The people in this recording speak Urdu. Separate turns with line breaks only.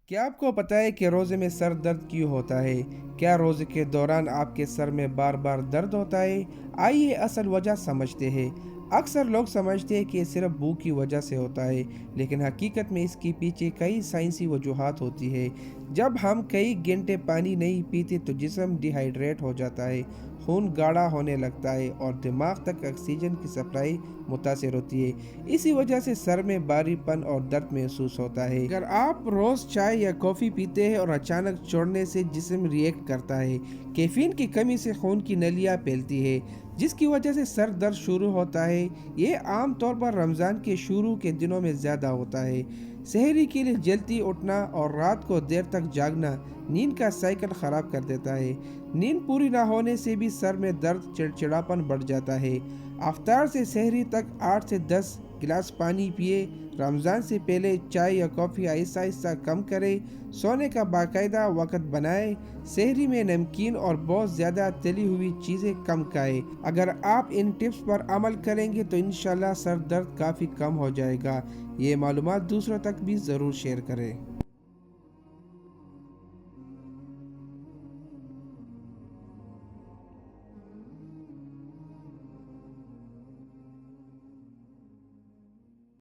کیا آپ کو پتہ ہے کہ روزے میں سر درد کیوں ہوتا ہے؟ کیا روزے کے دوران آپ کے سر میں بار بار درد ہوتا ہے؟ آئیے اصل وجہ سمجھتے ہیں۔ اکثر لوگ سمجھتے ہیں کہ یہ صرف بھوک کی وجہ سے ہوتا ہے، لیکن حقیقت میں اس کے پیچھے کئی سائنسی وجوہات ہوتی ہے۔ جب ہم کئی گھنٹے پانی نہیں پیتے تو جسم ڈی ہائیڈریٹ ہو جاتا ہے، خون گاڑھا ہونے لگتا ہے اور دماغ تک آکسیجن کی سپلائی متاثر ہوتی ہے۔ اسی وجہ سے سر میں بھاری پن اور درد محسوس ہوتا ہے۔ اگر آپ روز چائے یا کافی پیتے ہیں اور اچانک چھوڑنے سے جسم ریئیکٹ کرتا ہے، کیفین کی کمی سے خون کی نلیاں پھیلتی ہے، جس کی وجہ سے سر درد شروع ہوتا ہے۔ یہ عام طور پر رمضان کے شروع کے دنوں میں زیادہ ہوتا ہے۔ سحری کے لیے جلدی اٹھنا اور رات کو دیر تک جاگنا نیند کا سائیکل خراب کر دیتا ہے۔ نیند پوری نہ ہونے سے بھی سر میں درد، چڑچڑاپن بڑھ جاتا ہے۔ افطار سے سحری تک 8 سے 10 گلاس پانی پیے۔ رمضان سے پہلے چائے یا کافی آہستہ آہستہ کم کریں۔ سونے کا باقاعدہ وقت بنائیں۔ سحری میں نمکین اور بہت زیادہ تلی ہوئی چیزیں کم کھائیں۔ اگر آپ ان ٹپس پر عمل کریں گے تو انشاءاللہ سر درد کافی کم ہو جائے گا۔ یہ معلومات دوسروں تک بھی ضرور شیئر کریں۔